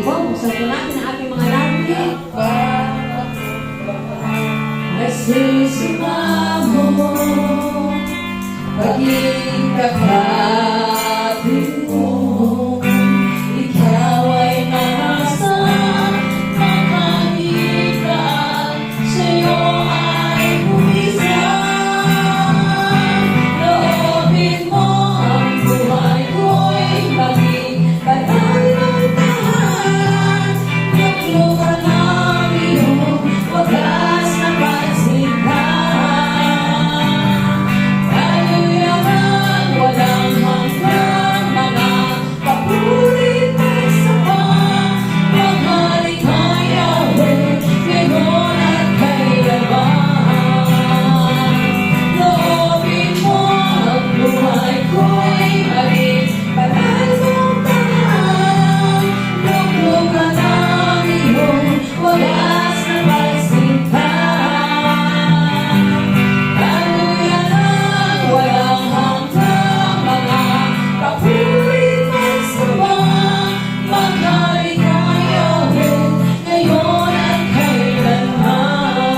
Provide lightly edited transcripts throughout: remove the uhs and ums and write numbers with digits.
Sige po, buksan po natin ang ating mga langit. Nagsisumamo, paging kapatid mo. Ikaw ay nasa makakita, sa'yo ay pumisan. Loobin mo ang buhay ko'y maging banal ng tahan. Nagluka ng iyong wagas na pansitan. Kaluyahan, walang hanggang mga papurit na sama. Maghalik kay Yahweh, ngayon at kailanman. Loobin mo ang buhay ko'y maging banal mong tahan. Nagluka ng iyong wagas na pansitan. Kaluyahan, walang hanggang mga papurit na sama. Maghalik kay Yahweh, ngayon at kailanman.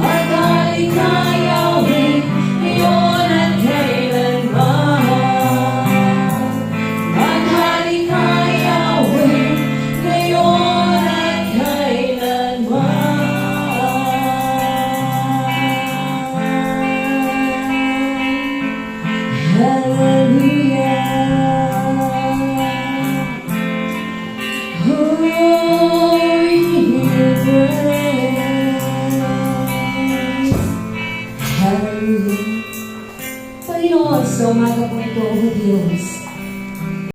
Maghalik kay Yahweh, ngayon at kailanman. Maghalik kay Yahweh, ngayon at kailanman. Hallelujah. Oh, we give you praise. Hallelujah. Panginoon, sa umaga po ito, O Diyos,